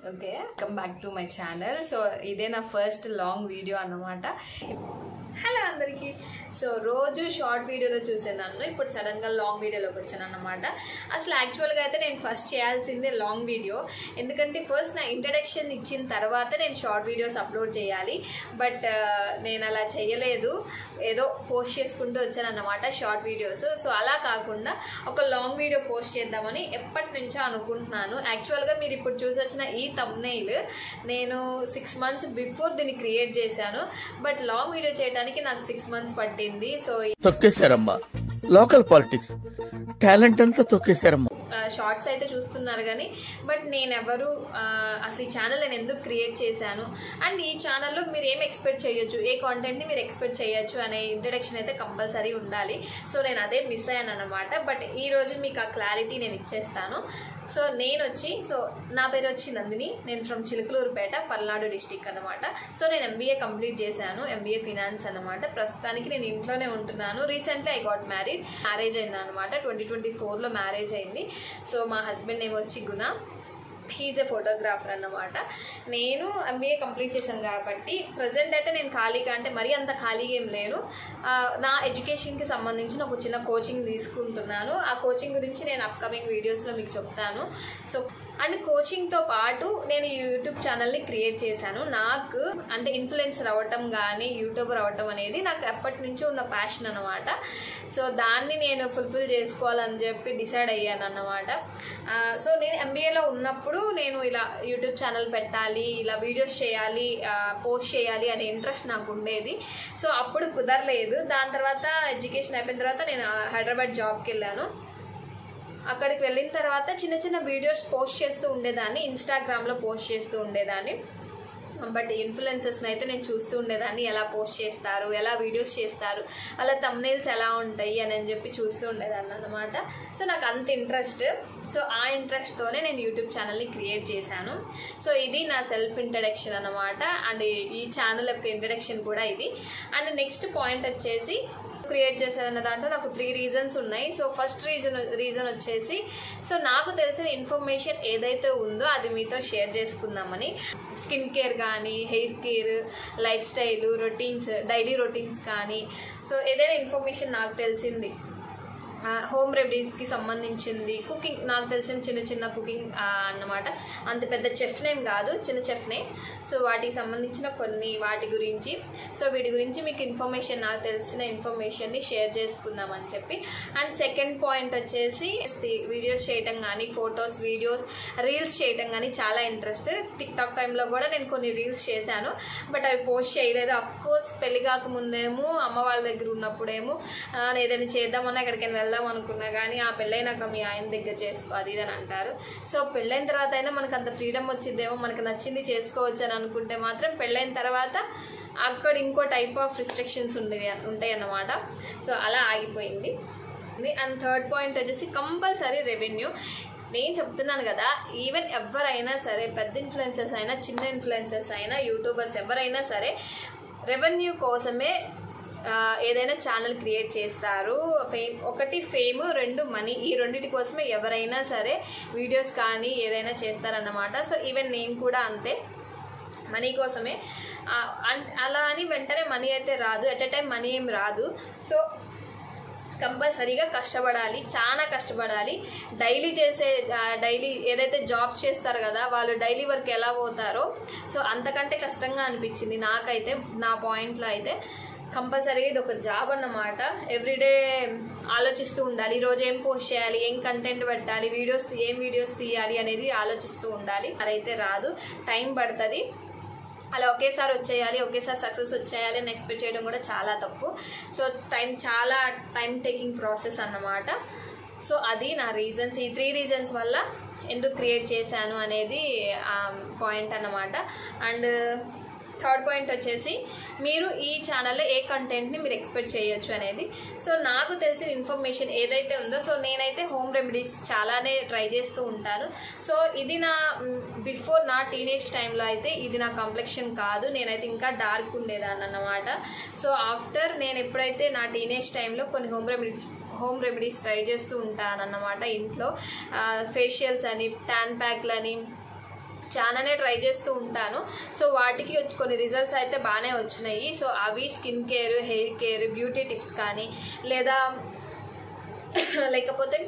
Okay, come back to my channel. So ఇదే నా first long video అన్నమాట. Hello అందరికీ. సో రోజు షార్ట్ వీడియోలో చూసేదాన్ని, ఇప్పుడు సడన్గా లాంగ్ వీడియోలోకి వచ్చాను అన్నమాట. అసలు యాక్చువల్గా అయితే నేను ఫస్ట్ చేయాల్సిందే లాంగ్ వీడియో, ఎందుకంటే ఫస్ట్ నా ఇంట్రడక్షన్ ఇచ్చిన తర్వాత నేను షార్ట్ వీడియోస్ అప్లోడ్ చేయాలి. బట్ నేను అలా చేయలేదు, ఏదో పోస్ట్ చేసుకుంటూ వచ్చాను అన్నమాట షార్ట్ వీడియోస్. సో అలా కాకుండా ఒక లాంగ్ వీడియో పోస్ట్ చేద్దామని ఎప్పటి నుంచో అనుకుంటున్నాను. యాక్చువల్గా మీరు ఇప్పుడు చూసి వచ్చిన ఈ థంబ్నెయిల్ నేను 6 months బిఫోర్ దీన్ని క్రియేట్ చేశాను. బట్ లాంగ్ వీడియో చేయడానికి నాకు 6 months పట్టింది. సో తొక్కేశారమ్మా లోకల్ పాలిటిక్స్, టాలెంట్ అంతా తొక్కేశారమ్మా. షార్ట్స్ అయితే చూస్తున్నారు కానీ బట్ నేనెవరు అసలు ఈ ఛానల్ నేను ఎందుకు క్రియేట్ చేశాను అండ్ ఈ ఛానల్లో మీరు ఏం ఎక్స్పెక్ట్ చేయొచ్చు, ఏ కాంటెంట్ని మీరు ఎక్స్పెక్ట్ చేయొచ్చు అనే ఇంట్రడక్షన్ అయితే కంపల్సరీ ఉండాలి. సో నేను అదే మిస్ అయ్యాను అనమాట. బట్ ఈరోజు మీకు ఆ క్లారిటీ నేను ఇచ్చేస్తాను. సో నా పేరు వచ్చి నందిని, నేను ఫ్రమ్ చిలుకలూరుపేట, పల్నాడు డిస్టిక్ అనమాట. సో నేను ఎంబీఏ కంప్లీట్ చేశాను, ఎంబీఏ ఫినాన్స్ అనమాట. ప్రస్తుతానికి నేను ఇంట్లోనే ఉంటున్నాను. Recently I got married, marriage అయింది అనమాట. 2024లో మ్యారేజ్ అయింది. సో మా హస్బెండ్ నేమ్ వచ్చి గుణ, హీజ్ ఏ ఫోటోగ్రాఫర్ అన్నమాట. నేను ఎంబీఏ కంప్లీట్ చేశాను కాబట్టి ప్రజెంట్ అయితే నేను ఖాళీగా, అంటే మరీ అంత ఖాళీగా ఏం లేను. నా ఎడ్యుకేషన్కి సంబంధించిన ఒక చిన్న కోచింగ్ తీసుకుంటున్నాను. ఆ కోచింగ్ గురించి నేను అప్కమింగ్ వీడియోస్లో మీకు చెప్తాను. సో అండ్ కోచింగ్తో పాటు నేను యూట్యూబ్ ఛానల్ని క్రియేట్ చేశాను. నాకు అంటే ఇన్ఫ్లుయెన్సర్ అవ్వటం కానీ యూట్యూబర్ అవ్వటం అనేది నాకు ఎప్పటి నుంచో ఉన్న ప్యాషన్ అనమాట. సో దాన్ని నేను ఫుల్ఫిల్ చేసుకోవాలని చెప్పి డిసైడ్ అయ్యాను అన్నమాట. సో నేను ఎంబీఏలో ఉన్నప్పుడు నేను ఇలా యూట్యూబ్ ఛానల్ పెట్టాలి, ఇలా వీడియోస్ చేయాలి, పోస్ట్ చేయాలి అనే ఇంట్రెస్ట్ నాకు ఉండేది. సో అప్పుడు కుదరలేదు. దాని తర్వాత ఎడ్యుకేషన్ అయిపోయిన తర్వాత నేను హైదరాబాద్ జాబ్కి వెళ్ళాను. అక్కడికి వెళ్ళిన తర్వాత చిన్న చిన్న వీడియోస్ పోస్ట్ చేస్తూ ఉండేదాన్ని, ఇన్స్టాగ్రామ్లో పోస్ట్ చేస్తూ ఉండేదాన్ని. బట్ ఇన్ఫ్లుయెన్సర్స్ని అయితే నేను చూస్తూ ఉండేదాన్ని, ఎలా పోస్ట్ చేస్తారు, ఎలా వీడియోస్ చేస్తారు, వాళ్ళ థంబ్నెయిల్స్ ఎలా ఉంటాయి అని చెప్పి చూస్తూ ఉండేదాన్ని అనమాట. సో నాకు అంత ఇంట్రెస్ట్. సో ఆ ఇంట్రెస్ట్తోనే నేను యూట్యూబ్ ఛానల్ని క్రియేట్ చేశాను. సో ఇది నా సెల్ఫ్ ఇంట్రడక్షన్ అనమాట. అండ్ ఈ ఛానల్ యొక్క ఇంట్రడక్షన్ కూడా ఇది. అండ్ నెక్స్ట్ పాయింట్ వచ్చేసి క్రియేట్ చేశారన్న దాంట్లో నాకు 3 reasons ఉన్నాయి. సో ఫస్ట్ రీజన్ వచ్చేసి, సో నాకు తెలిసిన ఇన్ఫర్మేషన్ ఏదైతే ఉందో అది మీతో షేర్ చేసుకుందామని. స్కిన్ కేర్ కానీ, hair care, life style, routines, daily routines కానీ, సో ఏదైనా ఇన్ఫర్మేషన్ నాకు తెలిసింది, హోమ్ రెమెడీస్కి సంబంధించింది, కుకింగ్ నాకు తెలిసిన చిన్న చిన్న కుకింగ్ అన్నమాట. అంత పెద్ద చెఫ్ నేమ్ కాదు, చిన్న చెఫ్ నేమ్. సో వాటికి సంబంధించిన కొన్ని వాటి గురించి, సో వీటి గురించి మీకు ఇన్ఫర్మేషన్, నాకు తెలిసిన ఇన్ఫర్మేషన్ని షేర్ చేసుకుందామని చెప్పి. అండ్ సెకండ్ పాయింట్ వచ్చేసి వీడియోస్ చేయటం కానీ, ఫొటోస్, వీడియోస్, రీల్స్ చేయటం కానీ చాలా ఇంట్రెస్ట్. టిక్టాక్ టైంలో కూడా నేను కొన్ని రీల్స్ చేశాను, బట్ అవి పోస్ట్ చేయలేదు. అఫ్కోర్స్ పెళ్లి కాకముందేమో అమ్మ వాళ్ళ దగ్గర ఉన్నప్పుడేమో ఏదైనా చేద్దామన్నా ఎక్కడికైనా వెళ్దాం అనుకున్నా కానీ ఆ పెళ్ళైనాక మీ ఆయన దగ్గర చేసుకో అది అని అంటారు. సో పెళ్ళైన తర్వాత అయినా మనకు అంత ఫ్రీడమ్ వచ్చిందేమో, మనకు నచ్చింది చేసుకోవచ్చు అని అనుకుంటే మాత్రం పెళ్ళైన తర్వాత అక్కడ ఇంకో టైప్ ఆఫ్ రిస్ట్రిక్షన్స్ ఉంటాయి అన్నమాట. సో అలా ఆగిపోయింది. అండ్ థర్డ్ పాయింట్ వచ్చేసి కంపల్సరీ రెవెన్యూ. నేను చెప్తున్నాను కదా, ఈవెన్ ఎవరైనా సరే, పెద్ద ఇన్ఫ్లుయెన్సర్స్ అయినా, చిన్న ఇన్ఫ్లుయెన్సర్స్ అయినా, యూట్యూబర్స్ ఎవరైనా సరే రెవెన్యూ కోసమే ఏదైనా ఛానల్ క్రియేట్ చేస్తారు. ఒకటి ఫేమ్, 2 మనీ. ఈ రెండింటి కోసమే ఎవరైనా సరే వీడియోస్ కానీ ఏదైనా చేస్తారన్నమాట. సో ఈవెన్ నేను కూడా అంతే, మనీ కోసమే. అలా అని వెంటనే మనీ అయితే రాదు, ఎట్ ఎ టైం మనీ ఏం రాదు. సో కంపల్సరీగా కష్టపడాలి, చాలా కష్టపడాలి. డైలీ ఏదైతే జాబ్స్ చేస్తారు కదా, వాళ్ళు డైలీ వర్క్ ఎలా పోతారో, సో అంతకంటే కష్టంగా అనిపించింది నాకైతే. నా పాయింట్లో అయితే కంపల్సరీగా ఇది ఒక జాబ్ అన్నమాట. ఎవ్రీడే ఆలోచిస్తూ ఉండాలి, ఈరోజు ఏం పోస్ట్ చేయాలి, ఏం కంటెంట్ పెట్టాలి, ఏం వీడియోస్ తీయాలి అనేది ఆలోచిస్తూ ఉండాలి. అదైతే రాదు, టైం పడుతుంది. అలా ఒకేసారి వచ్చేయాలి, ఒకేసారి సక్సెస్ వచ్చేయాలి అని ఎక్స్పెక్ట్ చేయడం కూడా చాలా తప్పు. సో చాలా టైం టేకింగ్ ప్రాసెస్ అన్నమాట. సో అది నా రీజన్స్. ఈ 3 reasons వల్ల ఎందుకు క్రియేట్ చేశాను అనేది పాయింట్ అన్నమాట. అండ్ థర్డ్ పాయింట్ వచ్చేసి, మీరు ఈ ఛానల్లో ఏ కంటెంట్ని మీరు ఎక్స్పెక్ట్ చేయొచ్చు అనేది. సో నాకు తెలిసిన ఇన్ఫర్మేషన్ ఏదైతే ఉందో, సో నేనైతే హోమ్ రెమెడీస్ చాలానే ట్రై చేస్తూ ఉంటాను. సో ఇది బిఫోర్ నా టీనేజ్ టైంలో అయితే ఇది నా కాంప్లెక్షన్ కాదు, నేనైతే ఇంకా డార్క్ ఉండేదాన్ని అన్నమాట. సో ఆఫ్టర్ నేను ఎప్పుడైతే నా టీనేజ్ టైంలో కొన్ని హోమ్ రెమెడీస్ ట్రై చేస్తూ ఉంటాను అన్నమాట ఇంట్లో. ఫేషియల్స్ అని, ట్యాన్ ప్యాక్లని, చాలానే ట్రై చేస్తూ ఉంటాను. సో వాటికి కొన్ని రిజల్ట్స్ అయితే బాగానే వచ్చినాయి. సో అవి skin care, hair care, beauty tips కానీ లేకపోతే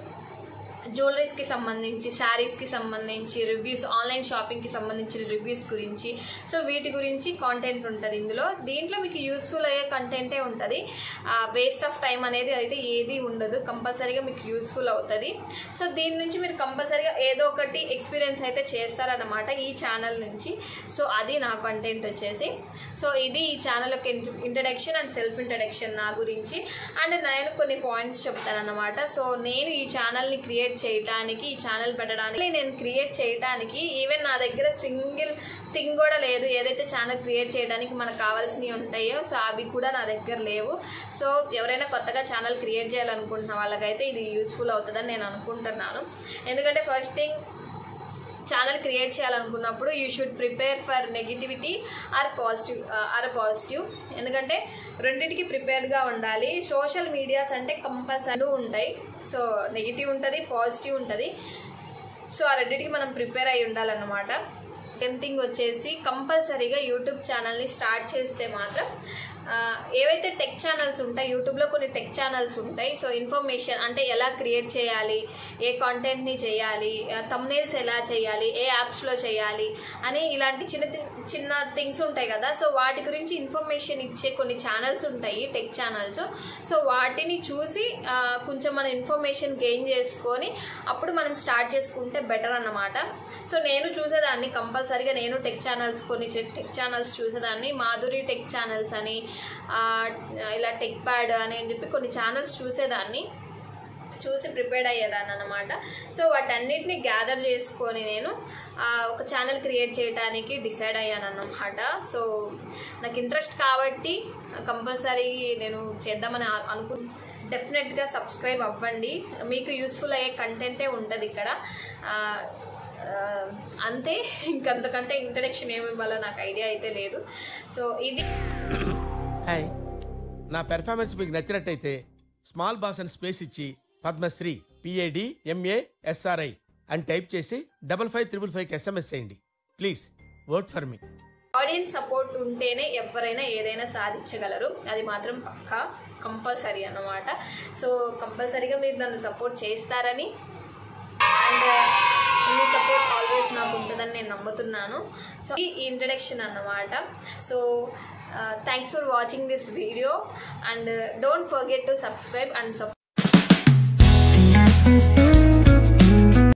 జ్యువెలరీస్కి సంబంధించి, శారీస్కి సంబంధించి రివ్యూస్, ఆన్లైన్ షాపింగ్కి సంబంధించిన రివ్యూస్ గురించి, సో వీటి గురించి కాంటెంట్ ఉంటుంది దీంట్లో మీకు యూస్ఫుల్ అయ్యే కంటెంటే ఉంటుంది. వేస్ట్ ఆఫ్ టైం అనేది అయితే ఏది ఉండదు, కంపల్సరీగా మీకు యూస్ఫుల్ అవుతుంది. సో దీని నుంచి మీరు కంపల్సరీగా ఏదో ఒకటి ఎక్స్పీరియన్స్ అయితే చేస్తారన్నమాట ఈ ఛానల్ నుంచి. సో అది నా కంటెంట్ వచ్చేసి. సో ఇది ఈ ఛానల్ యొక్క ఇంట్రడక్షన్ అండ్ సెల్ఫ్ ఇంట్రడక్షన్ నా గురించి. అండ్ నేను కొన్ని పాయింట్స్ చెప్తానన్నమాట. సో నేను ఈ ఛానల్ని క్రియేట్ చేయడానికి, ఈ ఛానల్ పెట్టడానికి, నేను క్రియేట్ చేయడానికి ఈవెన్ నా దగ్గర సింగిల్ థింగ్ కూడా లేదు. ఏదైతే ఛానల్ క్రియేట్ చేయడానికి మనకు కావాల్సినవి ఉంటాయో సో అవి కూడా నా దగ్గర లేవు. సో ఎవరైనా కొత్తగా ఛానల్ క్రియేట్ చేయాలనుకుంటున్న వాళ్ళకైతే ఇది యూస్ఫుల్ అవుతుందని నేను అనుకుంటున్నాను. ఎందుకంటే ఫస్ట్ థింగ్, ఛానల్ క్రియేట్ చేయాలనుకున్నప్పుడు you should prepare for negativity or positive. ఎందుకంటే రెండింటికి ప్రిపేర్డ్గా ఉండాలి. సోషల్ మీడియాస్ అంటే కంపల్సరీ ఉంటాయి. సో నెగిటివ్ ఉంటుంది, పాజిటివ్ ఉంటుంది. సో ఆ రెండింటికి మనం ప్రిపేర్ అయి ఉండాలన్నమాట. సెకండ్ థింగ్ వచ్చేసి కంపల్సరీగా యూట్యూబ్ ఛానల్ని స్టార్ట్ చేస్తే మాత్రం ఏవైతే టెక్ ఛానల్స్ ఉంటాయి, యూట్యూబ్లో కొన్ని టెక్ ఛానల్స్ ఉంటాయి. సో ఇన్ఫర్మేషన్ అంటే ఎలా క్రియేట్ చేయాలి, ఏ కాంటెంట్ని చేయాలి, థంబ్నెయిల్స్ ఎలా చేయాలి, ఏ యాప్స్లో చేయాలి అని ఇలాంటి చిన్న థింగ్స్ ఉంటాయి కదా. సో వాటి గురించి ఇన్ఫర్మేషన్ ఇచ్చే కొన్ని ఛానల్స్ ఉంటాయి, టెక్ ఛానల్స్. సో వాటిని చూసి కొంచెం మన ఇన్ఫర్మేషన్ గెయిన్ చేసుకొని అప్పుడు మనం స్టార్ట్ చేసుకుంటే బెటర్ అన్నమాట. సో నేను చూసేదాన్ని కంపల్సరీగా, నేను కొన్ని టెక్ ఛానల్స్ చూసేదాన్ని. మాధురి టెక్ ఛానల్స్ అని, ఇలా టెక్ ప్యాడ్ అని చెప్పి కొన్ని ఛానల్స్ చూసి ప్రిపేర్ అయ్యేదాన్ని అనమాట. సో వాటన్నిటిని గ్యాదర్ చేసుకొని నేను ఒక ఛానల్ క్రియేట్ చేయడానికి డిసైడ్ అయ్యాను అన్నమాట. సో నాకు ఇంట్రెస్ట్ కాబట్టి కంపల్సరీ నేను చేద్దామని డెఫినెట్గా సబ్స్క్రైబ్ అవ్వండి. మీకు యూస్ఫుల్ అయ్యే కంటెంటే ఉంటుంది ఇక్కడ. అంతే, ఇంకంతకంటే ఇంట్రడక్షన్ ఏమి ఇవ్వాలో నాకు ఐడియా అయితే లేదు. సో ఇది హాయ్, నా పెర్ఫార్మెన్స్ మీకు నచ్చినట్టయితే స్మాల్ బాస్ అని స్పేస్ ఇచ్చి పద్మశ్రీ PADMASRI అని టైప్ చేసి 555555కి SMS చేయండి. Please work for me. Audience support ఉంటేనే ఎవరైనా ఏదైనా సాధించగలరు, అది మాత్రం పక్కా కంపల్సరీ అన్నమాట. సో కంపల్సరీగా మీరు నన్ను సపోర్ట్ చేస్తారని అండ్ మీ సపోర్ట్ ఆల్వేస్ నాకు ఉంటుందని నేను నమ్ముతున్నాను. సో ఈ ఇంట్రడక్షన్ అన్నమాట. So thanks for watching this video and don't forget to subscribe and